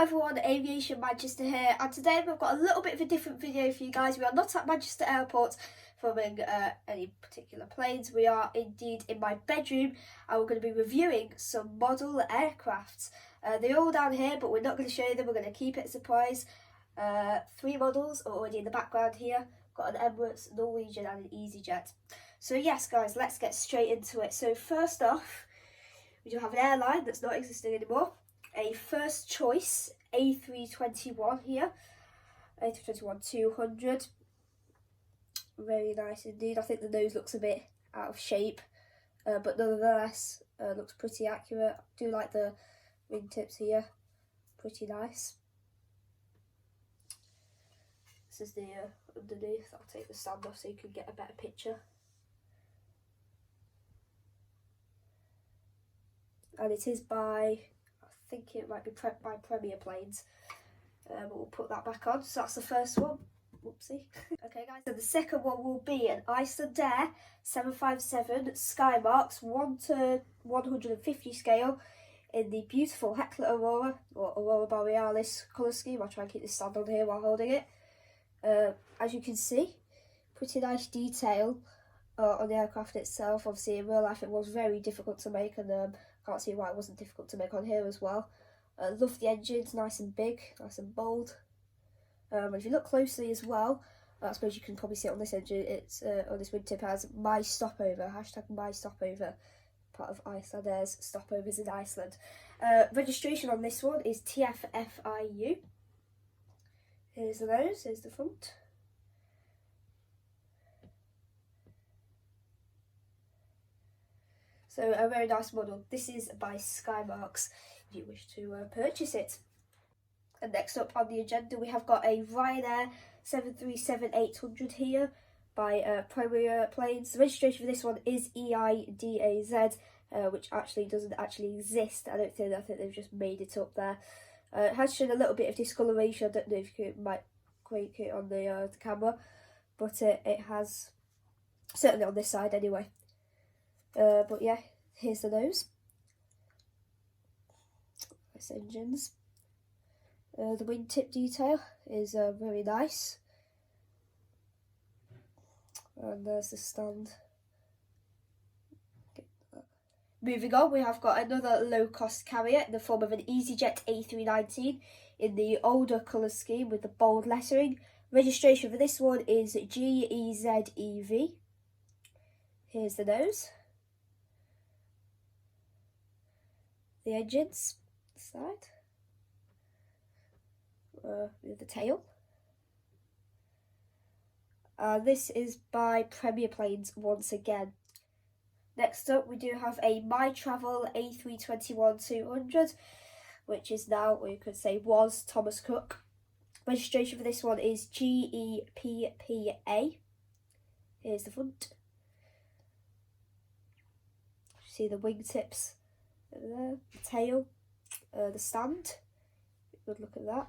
everyone, Aviation Manchester here, and today we've got a little bit of a different video for you guys. We are not at Manchester Airport filming any particular planes. We are indeed in my bedroom, and we're going to be reviewing some model aircrafts. They're all down here, but we're not going to show you them. We're going to keep it a surprise. 3 models are already in the background here. Got an Emirates, Norwegian and an EasyJet. So yes guys, let's get straight into it. So first off, we do have an airline that's not existing anymore. A first choice A321 here, A321-200, very nice indeed. I think the nose looks a bit out of shape, but nonetheless looks pretty accurate. I do like the wingtips here, pretty nice. This is the underneath. I'll take the stand off so you can get a better picture. And it is by, I think it might be by Premier Planes, but we'll put that back on. So that's the first one. Whoopsie. Okay guys, so the second one will be an Icelandair 757 Skymarks 1:150 scale in the beautiful Hekla Aurora, or Aurora Borealis colour scheme. I'll try and keep this stand on here while holding it. As you can see, pretty nice detail on the aircraft itself. Obviously in real life it was very difficult to make, and can't see why it wasn't difficult to make on here as well. Love the engines, nice and big, nice and bold. If you look closely as well, I suppose you can probably see it on this engine, it's on this wingtip has my stopover, hashtag my stopover, part of Icelandair's stopovers in Iceland. Registration on this one is TFFIU. Here's the nose, here's the front. So a very nice model. This is by Skymarks if you wish to purchase it. And next up on the agenda we have got a Ryanair 737-800 here by Premier Planes. The registration for this one is EIDAZ, which actually doesn't actually exist. I think they've just made it up there. It has shown a little bit of discoloration. I don't know if you might quake it on the camera, but it has, certainly on this side anyway. But yeah, here's the nose. Nice engines. The wingtip detail is very nice. And there's the stand. Moving on, we have got another low-cost carrier in the form of an EasyJet A380 in the older colour scheme with the bold lettering. Registration for this one is GEZEV. Here's the nose. The engines, the side. With the tail. This is by Premier Planes once again. Next up we do have a My Travel A321-200, which is now, or you could say was, Thomas Cook. Registration for this one is GEPPA. Here's the front. See the wingtips there, the tail, the stand. Good look at that.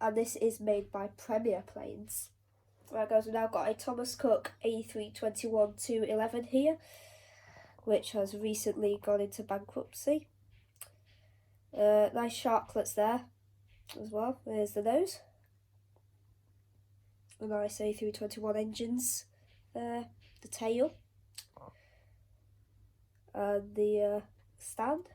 And this is made by Premier Planes. Right guys, we've now got a Thomas Cook A321-211 here, which has recently gone into bankruptcy. Nice sharklets there as well. There's the nose. A nice A321 engines there, the tail, and the stand.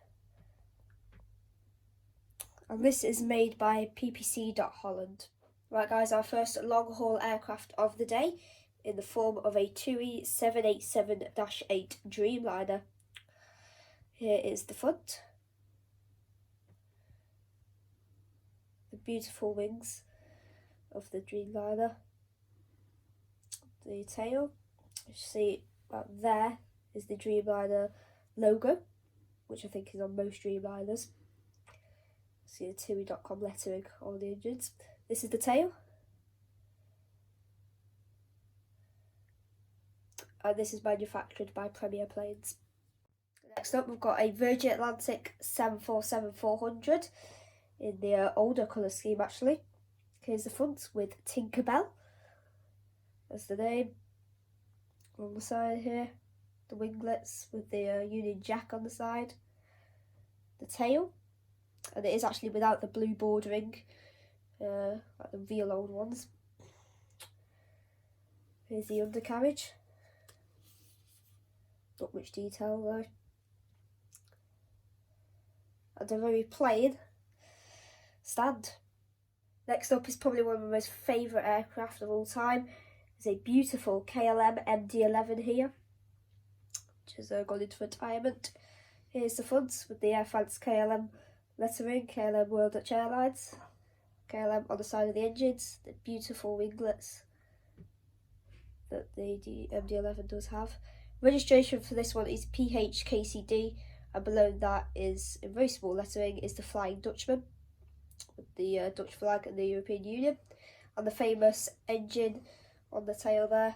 And this is made by PPC.Holland. Right guys, our first long-haul aircraft of the day in the form of a TUI 787-8 Dreamliner. Here is the front. The beautiful wings of the Dreamliner. The tail. You see that there is the Dreamliner logo, which I think is on most Dreamliners. See the TUI.com lettering on the engines. This is the tail. And this is manufactured by Premier Planes. Next up we've got a Virgin Atlantic 747-400 in the older colour scheme actually. Here's the front with Tinkerbell. That's the name. On the side here, the winglets with the Union Jack on the side. the tail, and it is actually without the blue bordering, like the real old ones. Here's the undercarriage. Not much detail though. And a very plain stand. Next up is probably one of my most favourite aircraft of all time. It's a beautiful KLM MD-11 here, which has gone into retirement. Here's the front with the Air France KLM lettering, KLM World Dutch Airlines. KLM on the side of the engines, the beautiful winglets that the MD-11 does have. Registration for this one is PHKCD, and below that is, in very small lettering, is the Flying Dutchman, with the Dutch flag and the European Union, and the famous engine on the tail there.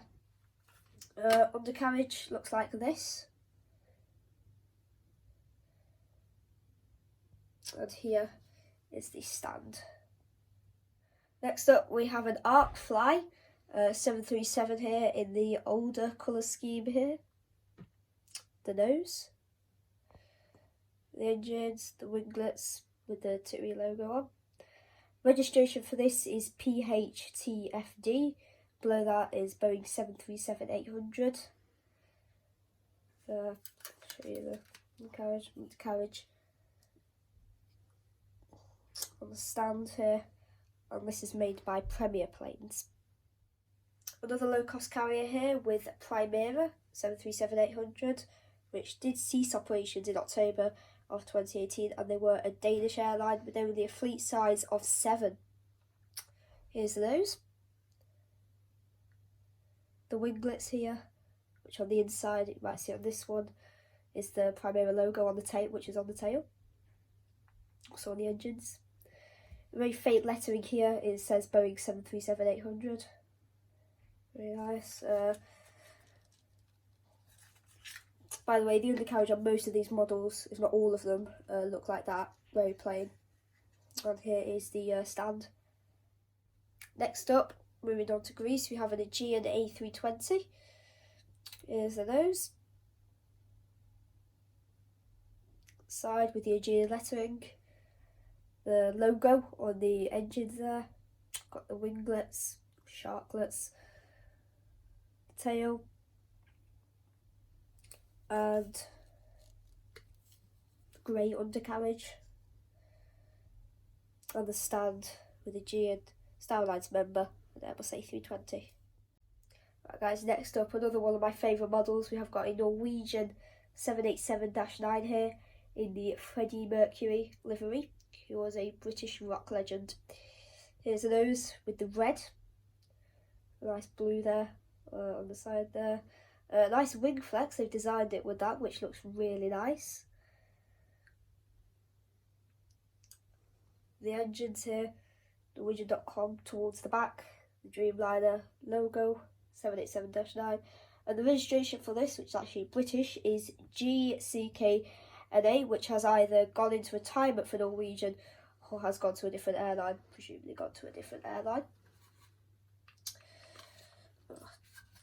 Undercarriage looks like this. And here is the stand. Next up we have an Arc Fly 737 here in the older colour scheme here. The nose, the engines, the winglets with the TUI logo on. Registration for this is PHTFD. Below that is Boeing 737-800. Show you the carriage on the stand here, and this is made by Premier Planes. Another low-cost carrier here with Primera 737-800, which did cease operations in October of 2018, and they were a Danish airline with only a fleet size of 7. Here's the nose, the winglets here, which on the inside, you might see on this one, is the Primera logo on the tail, which is on the tail, also on the engines. Very faint lettering here, it says Boeing 737-800. Very nice. By the way, the undercarriage on most of these models, if not all of them, look like that. Very plain. And here is the stand. Next up, moving on to Greece, we have an Aegean A320. Here's the nose. Side with the Aegean lettering. The logo on the engines there. Got the winglets, sharklets, the tail, and the grey undercarriage, and the stand with the Aegean Star Alliance member and Airbus A320. Right guys, next up, another one of my favourite models. We have got a Norwegian 787-9 here in the Freddie Mercury livery. He was a British rock legend. Here's the nose with the red, nice blue there on the side there. Nice wing flex, they've designed it with that, which looks really nice. The engines here, Norwegian.com towards the back, the Dreamliner logo, 787-9. And the registration for this, which is actually British, is GCKNA, which has either gone into retirement for Norwegian or has gone to a different airline, presumably gone to a different airline.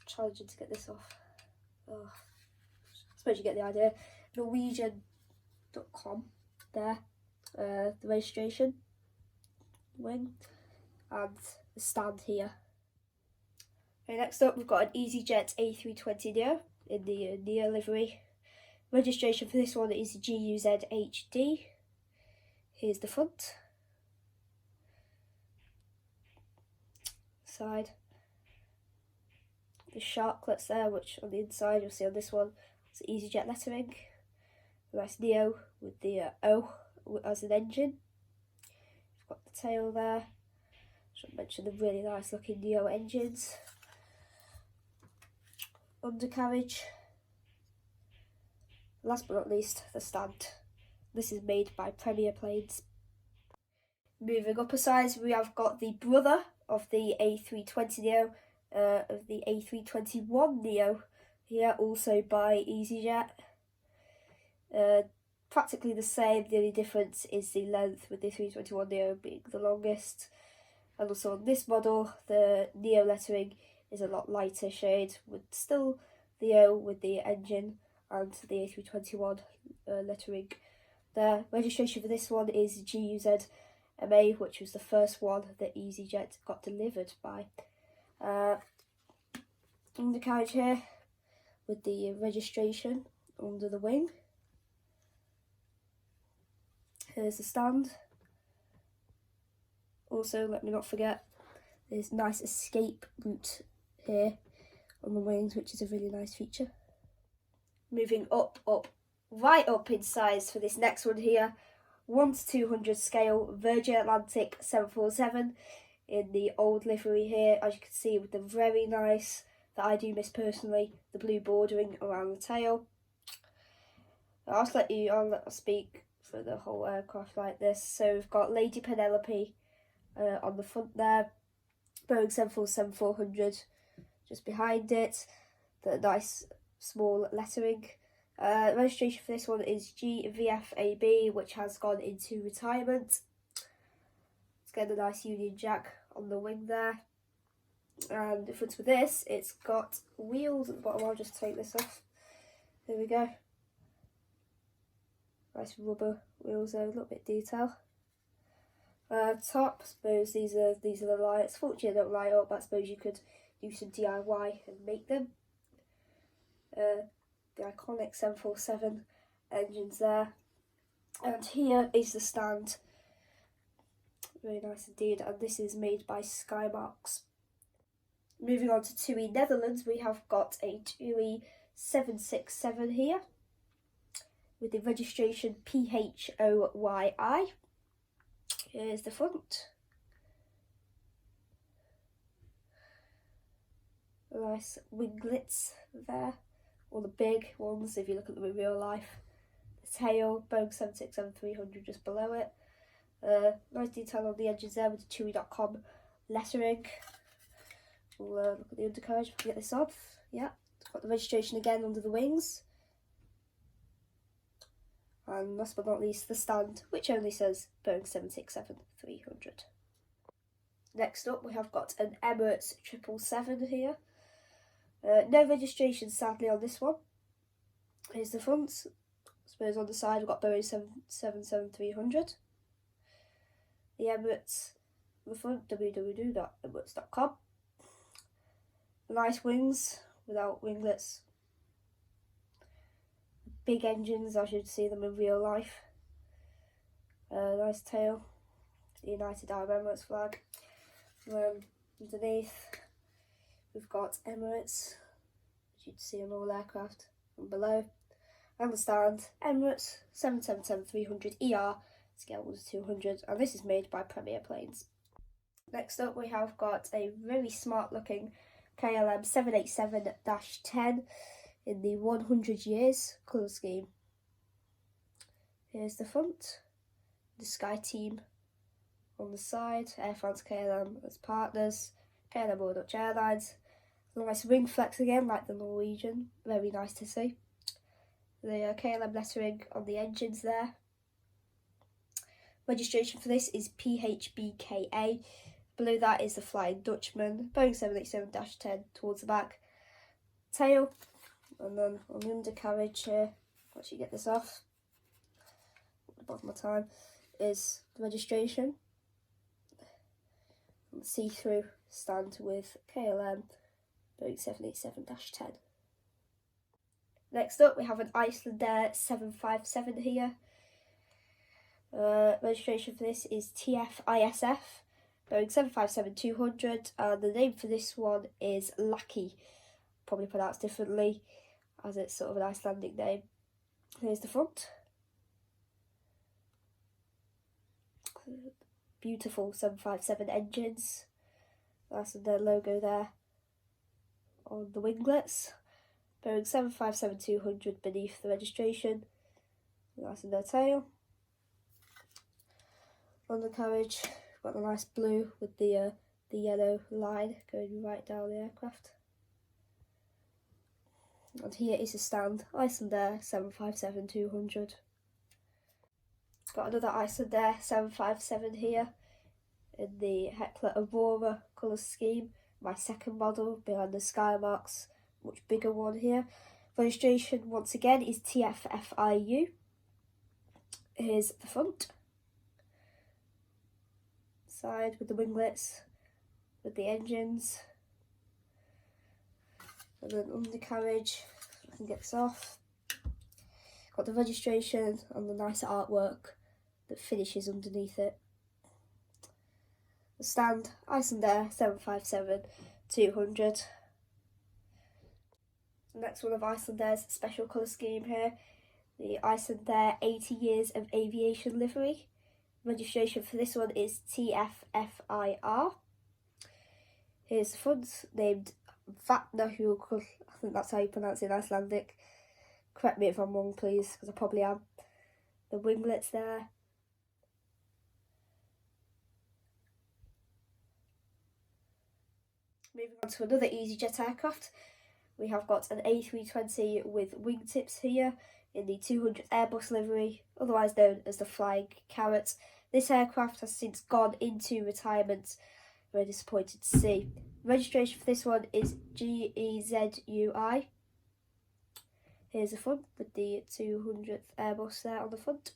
Challenging to get this off. I suppose you get the idea. Norwegian.com there, the registration, wing, and the stand here. Okay, next up we've got an EasyJet A320 Neo in the Neo livery. Registration for this one is GUZHD. Here's the front, side, the sharklets there, which on the inside you'll see on this one, it's EasyJet lettering. The nice Neo with the O as an engine. We've got the tail there. Should mention the really nice looking Neo engines. Undercarriage. Last but not least, the stand. This is made by Premier Planes. Moving up a size, we have got the brother of the A320 Neo, of the A321 Neo, here also by EasyJet. Practically the same, the only difference is the length, with the 321 Neo being the longest. And also on this model, the Neo lettering is a lot lighter shade, with still the O with the engine and the A321 lettering The registration for this one is GUZMA, which was the first one that EasyJet got delivered by. Undercarriage here with the registration under the wing. Here's the stand. Also, let me not forget, there's nice escape route here on the wings, which is a really nice feature. Moving right up in size for this next one here, 1:200 scale Virgin Atlantic 747 in the old livery here, as you can see, with the very nice, that I do miss personally, the blue bordering around the tail. I'll let speak for the whole aircraft like this. So we've got Lady Penelope on the front there, Boeing 747-400 just behind it, the nice small lettering. Registration for this one is GVFAB, which has gone into retirement. Let's get a nice Union Jack on the wing there. And difference with this, it's got wheels at the bottom. I'll just take this off. There we go. Nice rubber wheels there, a little bit detail. Top, I suppose these are the lights. Fortunately, they don't light up, but I suppose you could do some DIY and make them. The iconic 747 engines there. And here is the stand. Very nice indeed, and this is made by Skymarks. Moving on to TUI Netherlands, we have got a TUI 767 here with the registration PHOYI. Here's the front. Nice winglets there, all the big ones if you look at them in real life. The tail, Boeing 767-300 just below it. Nice detail on the engines there with the TUI.com lettering. We'll look at the undercarriage if we get this off. Yeah, it's got the registration again under the wings. And last but not least, the stand, which only says Boeing 767-300. Next up, we have got an Emirates 777 here. No registration, sadly, on this one. Here's the front. I suppose on the side, we've got Boeing 777-300. The Emirates on the front, www.emirates.com. Nice wings without winglets. Big engines, I should see them in real life. Nice tail, the United Arab Emirates flag. Underneath, we've got Emirates, as you'd see on all aircraft, and below. And the stand, Emirates 777-300ER, scale 1:200, and this is made by Premier Planes. Next up, we have got a very smart looking KLM 787-10 in the 100 years colour scheme. Here's the front, the Sky Team on the side, Air France KLM as partners, KLM or Dutch Airlines. Nice wing flex again, like the Norwegian, very nice to see. The KLM lettering on the engines there. Registration for this is PHBKA. Below that is the Flying Dutchman, Boeing 787-10 towards the back. Tail, and then on the undercarriage here, once you get this off, at the bottom of time, is the registration. And the see-through stand with KLM, Boeing 787-10. Next up, we have an Icelandair 757 here. Registration for this is TFISF, Boeing 757-200, and the name for this one is Lucky, probably pronounced differently, as it's sort of an Icelandic name. Here's the front. Beautiful 757 engines. That's their logo there on the winglets. Boeing 757-200 beneath the registration. That's in their tail. On the carriage, got the nice blue with the yellow line going right down the aircraft. And here is a stand, Icelandair 757-200. Got another Icelandair 757 here in the Hekla Aurora colour scheme. My second model behind the Skymarks, much bigger one here. Registration once again is TFFIU. Here's the front. Side with the winglets, with the engines. And then undercarriage, I can get this off. Got the registration and the nice artwork that finishes underneath it. The stand, Icelandair 757-200. The next one of Icelandair's special colour scheme here, the Icelandair 80 Years of Aviation Livery. Registration for this one is TFFIR. Here's the front, named Vatnajokull. I think that's how you pronounce it in Icelandic. Correct me if I'm wrong, please, because I probably am. The winglets there. Moving on to another EasyJet aircraft. We have got an A320 with wingtips here in the 200th Airbus livery, otherwise known as the Flying Carrot. This aircraft has since gone into retirement. Very disappointed to see. Registration for this one is GEZUI. Here's the front with the 200th Airbus there on the front.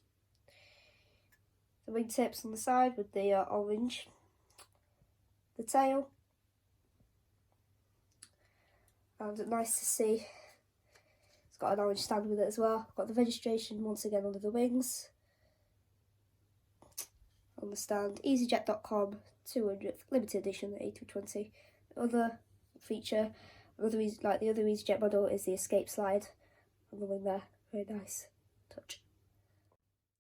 The wingtips on the side with the orange. The tail. And nice to see. It's got an orange stand with it as well. Got the registration once again under the wings. On the stand, EasyJet.com 200th limited edition A320. Other feature, like the other EasyJet model, is the escape slide on the wing there. Very nice touch.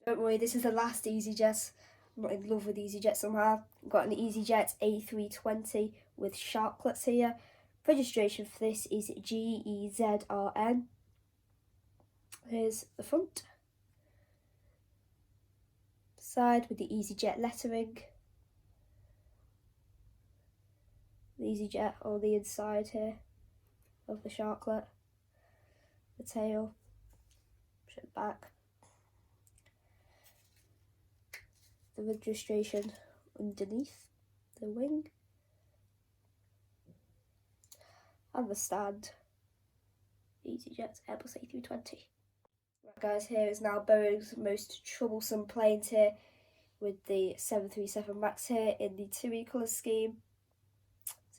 Don't worry, this is the last EasyJet. I'm not in love with EasyJet somehow. I've got an EasyJet A320 with sharklets here. Registration for this is GEZRN. Here's the front. Side with the EasyJet lettering. The EasyJet on the inside here of the sharklet. The tail. Push it back. The registration underneath the wing. And the stand. EasyJet Airbus A320. Right guys, here is now Boeing's most troublesome planes here, with the 737 MAX here in the TUI colour scheme.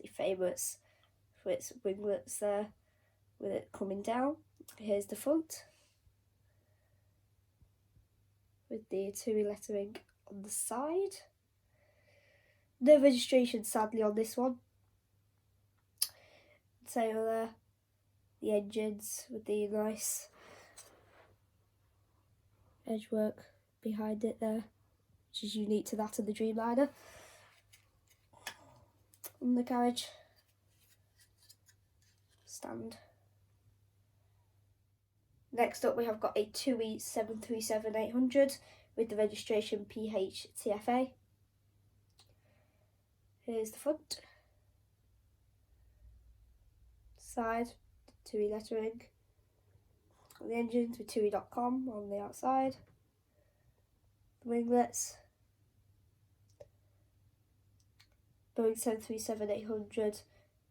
It's famous for its winglets there, with it coming down. Here's the front, with the TUI lettering on the side. No registration sadly on this one. Tail there, the engines with the nice edgework behind it there, which is unique to that of the Dreamliner. Undercarriage, stand. Next up we have got a TUI 737-800 with the registration PHTFA. Here's the front. Side, TUI lettering. The engines with TUI.com on the outside. The winglets. Boeing 737-800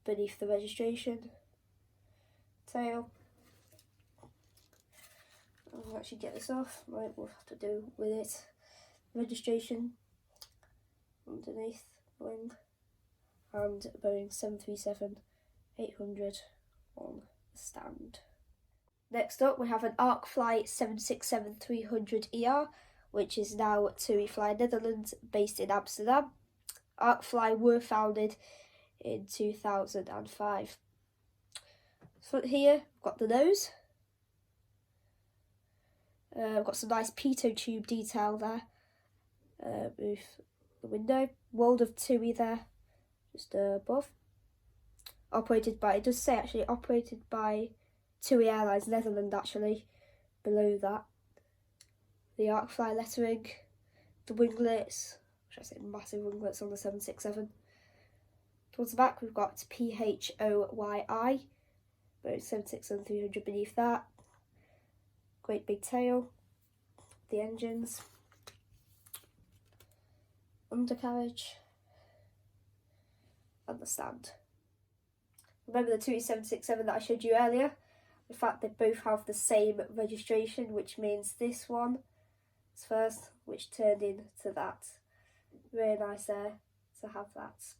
beneath the registration. Tail. I'll actually get this off. Right, we'll have to do with it. Registration underneath the wing. And Boeing 737-800 on the stand. Next up we have an ArcFly 767-300ER, which is now TUI Fly Netherlands, based in Amsterdam. ArcFly were founded in 2005. So here we've got the nose. We've got some nice pitot tube detail there with the window. World of TUI there, just above. Operated by, it does say actually, operated by TUI Airlines Netherlands actually, below that. The ArcFly lettering, the winglets, which I say massive winglets on the 767. Towards the back we've got PHOYI, Boeing 767-300 beneath that. Great big tail, the engines, undercarriage, and the stand. Remember the TUI 767 that I showed you earlier? In fact, they both have the same registration, which means this one first, which turned into that. Really nice there to have that.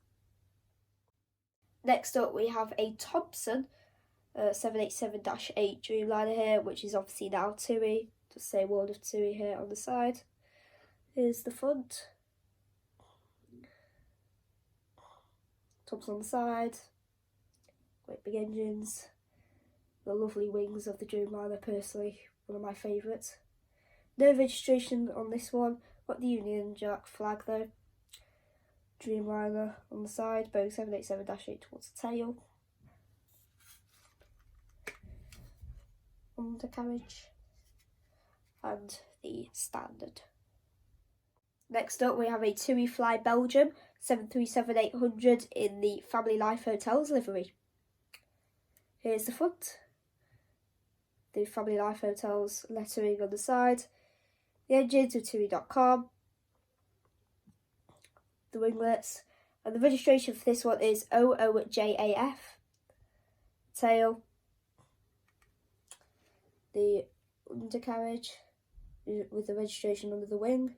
Next up we have a Thomson 787-8 Dreamliner here, which is obviously now TUI. Just say word of TUI here on the side. Here's the front. Thomson on the side. Great big engines. The lovely wings of the Dreamliner, personally one of my favourites. No registration on this one. Got the Union Jack flag though. Dreamliner on the side. Boeing 787-8 towards the tail. Undercarriage. And the standard. Next up we have a TUI Fly Belgium 737-800 in the Family Life Hotels livery. Here's the front. The Family Life Hotels lettering on the side. The engines of TUI.com. The winglets. And the registration for this one is OOJAF. Tail. The undercarriage with the registration under the wing.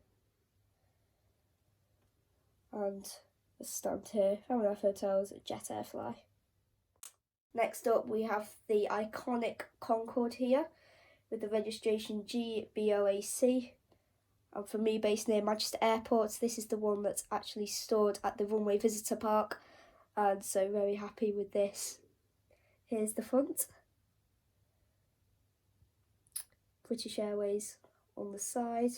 And a stand here, Family Life Hotels, Jet Air Fly. Next up we have the iconic Concorde here with the registration GBOAC. And for me, based near Manchester Airport, this is the one that's actually stored at the runway visitor park, and so very happy with this. Here's the front. British Airways on the side.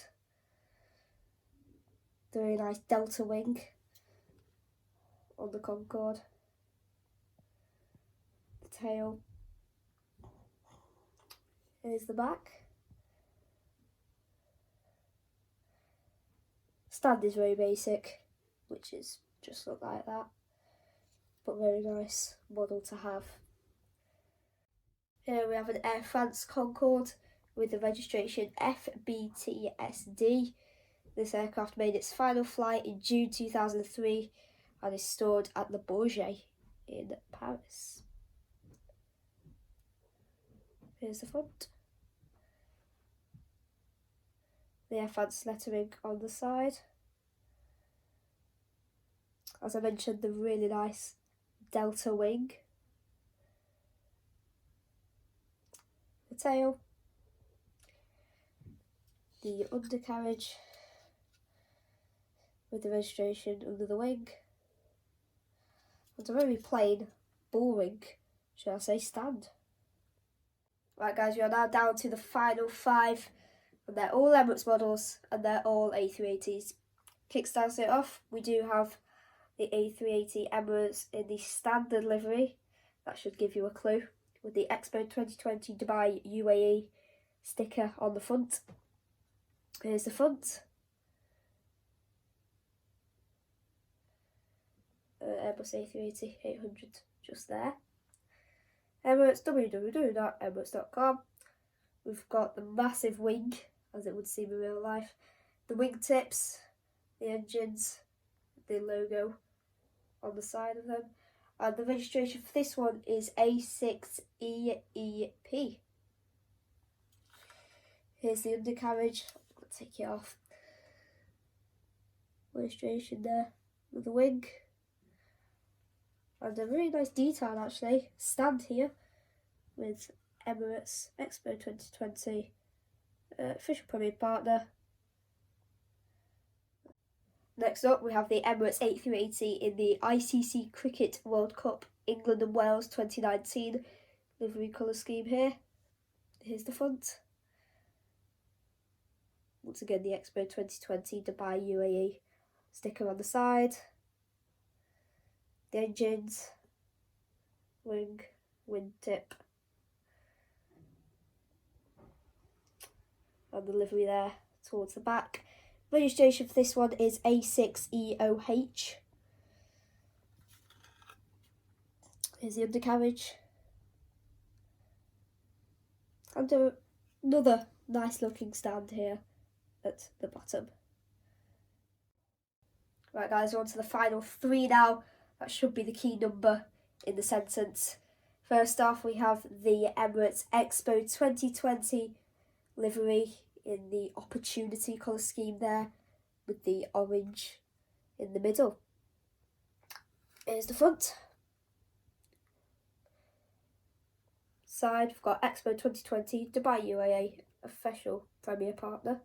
The very nice Delta wing on the Concorde. The tail. Here's the back. Stand is very basic, which is just look like that, but very nice model to have. Here we have an Air France Concorde with the registration FBTSD. This aircraft made its final flight in June 2003 and is stored at Le Bourget in Paris. Here's the front. The Air France lettering on the side. As I mentioned, the really nice Delta wing. The tail. The undercarriage with the registration under the wing. And a very plain, boring, shall I say, stand. Right guys, we are now down to the final 5. And they're all Emirates models and they're all A380s. Kickstarting it off, we do have the A380 Emirates in the standard livery. That should give you a clue. With the Expo 2020 Dubai UAE sticker on the front. Here's the front. Airbus A380-800 just there. Emirates, www.emirates.com. We've got the massive wing, as it would seem in real life. The wingtips, the engines, the logo on the side of them. And the registration for this one is A6EEP. Here's the undercarriage. I'll take it off. Registration there with the wing. And a really nice detail actually. Stand here with Emirates Expo 2020 official premier partner. Next up we have the Emirates A380 in the ICC Cricket World Cup England and Wales 2019 livery colour scheme here. Here's the front. Once again the Expo 2020 Dubai UAE sticker on the side. The engines, wing, wingtip. And the livery there towards the back. Registration for this one is A6EOH. Here's the undercarriage. And another nice looking stand here at the bottom. Right guys, we're on to the final 3 now. That should be the key number in the sentence. First off, we have the Emirates Expo 2020 livery in the opportunity colour scheme there, with the orange in the middle. Here's the front. Side, we've got Expo 2020, Dubai UAE, official Premier partner.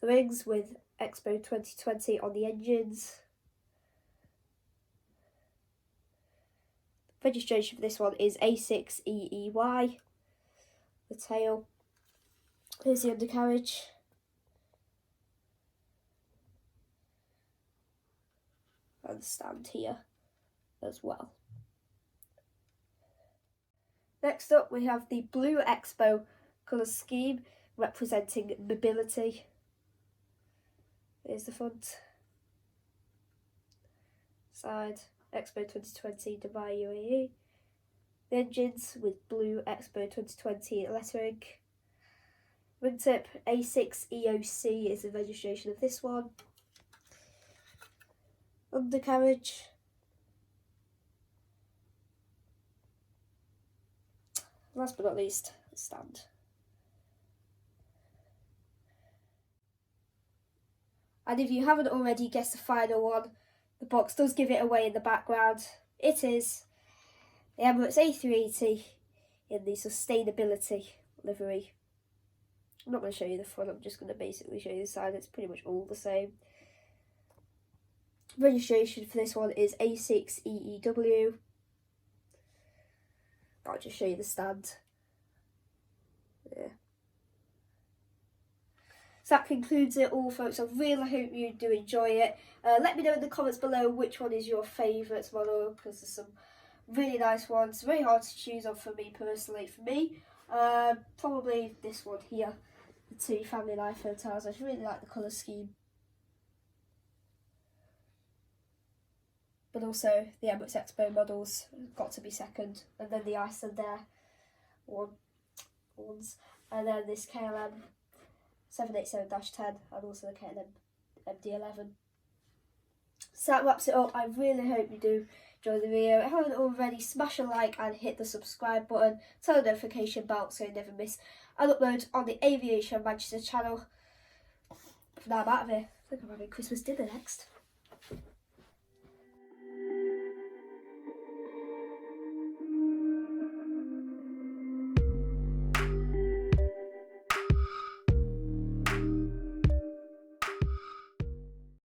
The wings with Expo 2020 on the engines. Registration for this one is A380EXPO. The tail. Here's the undercarriage. And the stand here as well. Next up we have the Blue Expo colour scheme representing mobility. Here's the front. Side, Expo 2020 Dubai UAE. The engines with Blue Expo 2020 lettering. Wingtip A6EOC is the registration of this one. Undercarriage. Last but not least, the stand. And if you haven't already guessed the final one, the box does give it away in the background. It is the Emirates A380 in the sustainability livery. I'm not going to show you the front, I'm just going to basically show you the side. It's pretty much all the same. Registration for this one is A6EEW. I'll just show you the stand. Yeah. So that concludes it all, folks. I really hope you do enjoy it. Let me know in the comments below which one is your favourite model, because there's some really nice ones. Very hard to choose on for me personally. For me, probably this one here, the two family life hotels. I just really like the colour scheme. But also the Emirates Expo models got to be second, and then the Icelandair ones, and then this KLM 787-10 and also the KLM MD-11. So that wraps it up. I really hope you do enjoy the video. If you haven't already, smash a like and hit the subscribe button, turn the notification bell so you never miss an upload on the Aviation Manchester channel. For now I'm out of here. I think I'm having Christmas dinner next.